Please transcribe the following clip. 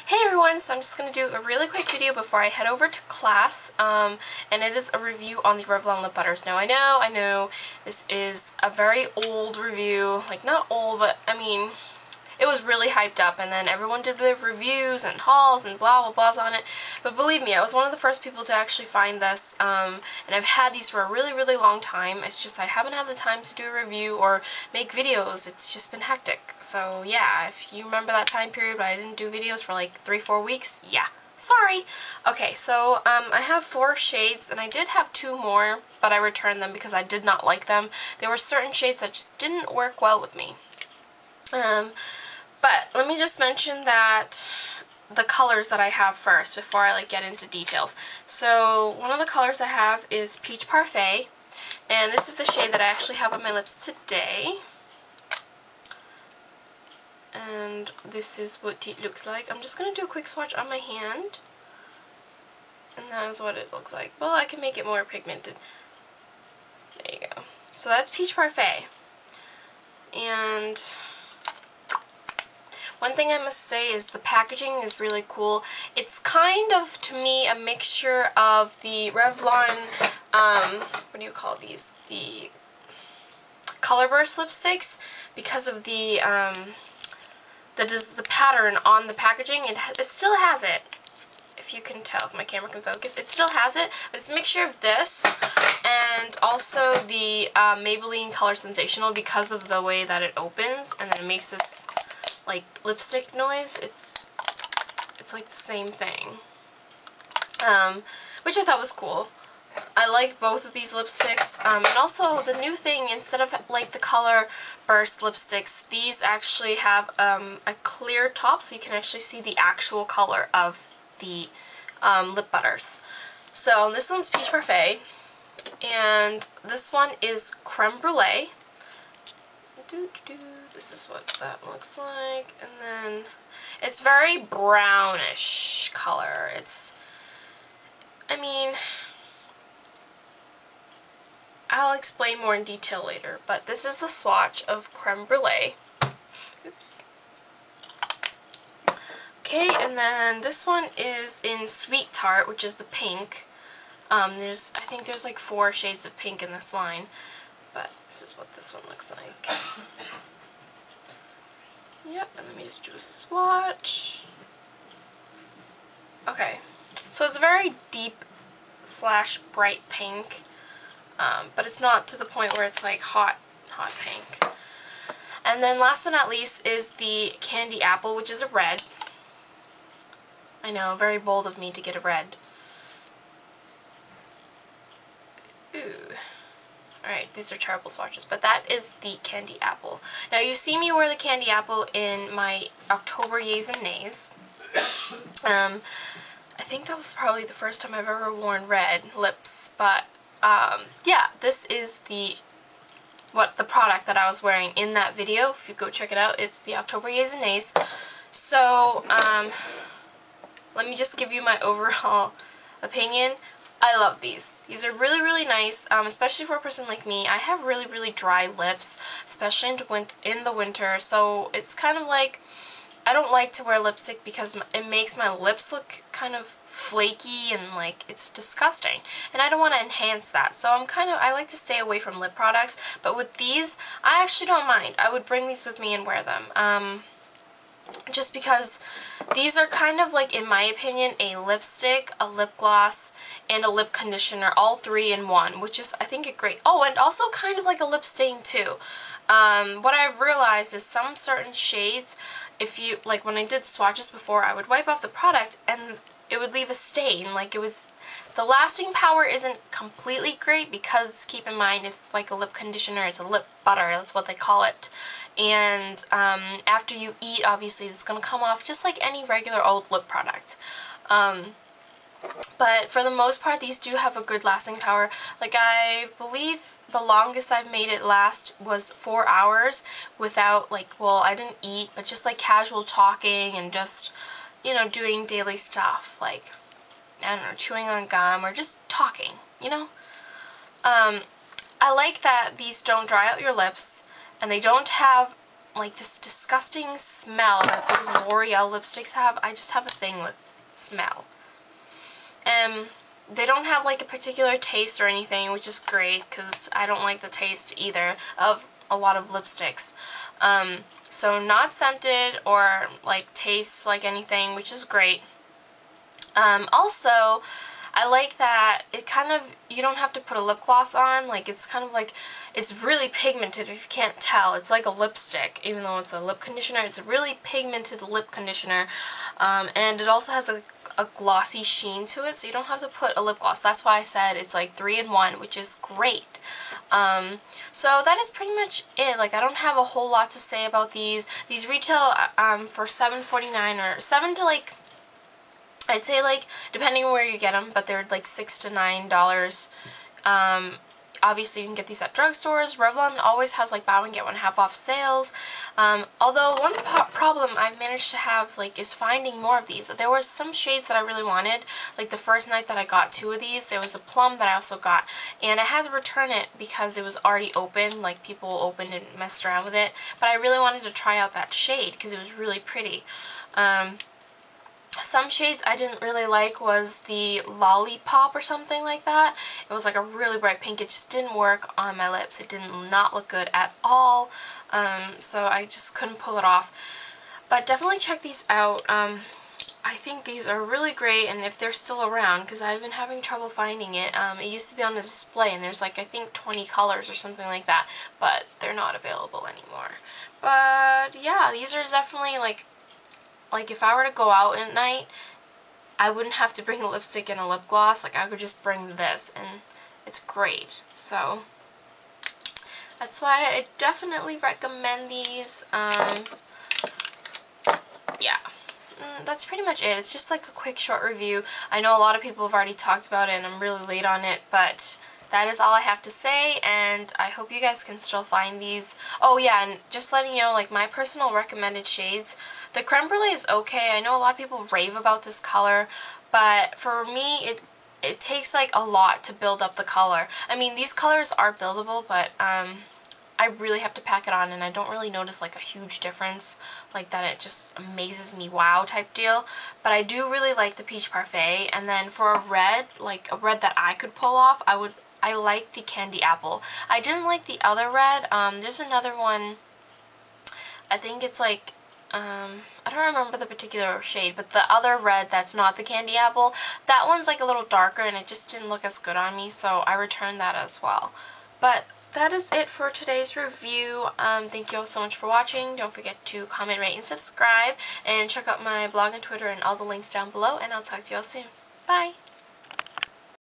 Hey everyone, so I'm just going to do a really quick video before I head over to class, and it is a review on the Revlon lip butters. Now I know, this is a very old review, like not old, but I mean, it was really hyped up, and then everyone did their reviews and hauls and blah blah blahs on it, but believe me, I was one of the first people to actually find this, and I've had these for a really long time. It's just I haven't had the time to do a review or make videos. It's just been hectic. So yeah, if you remember that time period when I didn't do videos for like 3-4 weeks, yeah, sorry. Okay, so I have 4 shades, and I did have 2 more, but I returned them because I did not like them. There were certain shades that just didn't work well with me. But let me just mention that the colors that I have first before I get into details. So one of the colors I have is Peach Parfait, and this is the shade that I actually have on my lips today. And this is what it looks like. I'm just going to do a quick swatch on my hand, and that is what it looks like. Well, I can make it more pigmented. There you go. So that's Peach Parfait. And one thing I must say is the packaging is really cool. It's kind of, to me, a mixture of the Revlon, what do you call these? The Color Burst lipsticks, because of the pattern on the packaging. It still has it, if you can tell, if my camera can focus. It still has it, but it's a mixture of this and also the Maybelline Color Sensational, because of the way that it opens, and then it makes this like lipstick noise. It's like the same thing, which I thought was cool. I like both of these lipsticks, and also the new thing, instead of like the Color Burst lipsticks, these actually have a clear top, so you can actually see the actual color of the lip butters. So this one's Peach Parfait, and this one is Creme Brulee. This is what that looks like, and then it's very brownish color. I mean, I'll explain more in detail later, but this is the swatch of Creme Brulee. Oops. Okay, and then this one is in Sweet Tart, which is the pink. I think there's like 4 shades of pink in this line, but this is what this one looks like. Yep, and let me just do a swatch. Okay, so it's a very deep / bright pink, but it's not to the point where it's like hot pink. And then last but not least is the Candy Apple, which is a red. I know, very bold of me to get a red. Ooh. Alright, these are terrible swatches, but that is the Candy Apple. Now, you see me wear the Candy Apple in my October Yays and Nays. I think that was probably the first time I've ever worn red lips, but yeah, this is the product that I was wearing in that video. If you go check it out, it's the October Yays and Nays. So, let me just give you my overall opinion. I love these. These are really nice, especially for a person like me. I have really dry lips, especially in the winter, so it's kind of like, I don't like to wear lipstick because it makes my lips look kind of flaky and like it's disgusting, and I don't want to enhance that. So I like to stay away from lip products, but with these, I actually don't mind. I would bring these with me and wear them. Just because these are kind of like, in my opinion, a lipstick, a lip gloss, and a lip conditioner, all 3 in one, which is, I think, a great... Oh, and also kind of like a lip stain too. What I've realized is some certain shades, if you, like when I did swatches before, I would wipe off the product and it would leave a stain. Like, the lasting power isn't completely great because, keep in mind, it's like a lip conditioner, it's a lip butter, that's what they call it. And after you eat, obviously, it's going to come off just like any regular old lip product. But for the most part, these do have a good lasting power. Like, I believe the longest I've made it last was 4 hours without, like, well, I didn't eat, but just like casual talking and just, you know, doing daily stuff, like, I don't know, chewing on gum or just talking, you know? I like that these don't dry out your lips, and they don't have like this disgusting smell that those L'Oreal lipsticks have. I just have a thing with smell. They don't have like a particular taste or anything, which is great because I don't like the taste either of a lot of lipsticks. So not scented or like tastes like anything, which is great. Also, I like that it kind of, you don't have to put a lip gloss on. Like, it's kind of like, it's really pigmented if you can't tell. It's like a lipstick, even though it's a lip conditioner. It's a really pigmented lip conditioner. And it also has a glossy sheen to it, so you don't have to put a lip gloss. That's why I said it's like 3-in-1, which is great. So that is pretty much it. Like, I don't have a whole lot to say about these. These retail for $7.49 or 7 to like, I'd say like, depending on where you get them, but they're like $6 to $9. Obviously you can get these at drugstores. Revlon always has like buy one get one half off sales. Although one problem I've managed to have like is finding more of these. There were some shades that I really wanted. Like the first night that I got 2 of these, there was a plum that I also got, and I had to return it because it was already open. Like people opened and messed around with it. But I really wanted to try out that shade because it was really pretty. Some shades I didn't really like was the Lollipop or something like that. It was like a really bright pink. It just didn't work on my lips. It did not look good at all. So I just couldn't pull it off. But definitely check these out. I think these are really great, and if they're still around, because I've been having trouble finding it. It used to be on a display, and there's like I think 20 colors or something like that, but they're not available anymore. But yeah, these are definitely like if I were to go out at night, I wouldn't have to bring a lipstick and a lip gloss. Like, I could just bring this, and it's great. So that's why I definitely recommend these. Yeah, that's pretty much it. It's just like a quick short review. I know a lot of people have already talked about it, and I'm really late on it, but that is all I have to say, and I hope you guys can still find these. Oh yeah, and just letting you know, like, my personal recommended shades, the Creme Brulee is okay. I know a lot of people rave about this color, but for me, it takes like a lot to build up the color. I mean, these colors are buildable, but I really have to pack it on, and I don't really notice like a huge difference like that. It just amazes me, wow type deal. But I do really like the Peach Parfait, and then for a red, like a red that I could pull off, I like the Candy Apple. I didn't like the other red. There's another one, I think it's like, I don't remember the particular shade, but the other red that's not the Candy Apple, that one's like a little darker, and it just didn't look as good on me, so I returned that as well. But that is it for today's review. Thank you all so much for watching. Don't forget to comment, rate, and subscribe, and check out my blog and Twitter and all the links down below, and I'll talk to you all soon. Bye!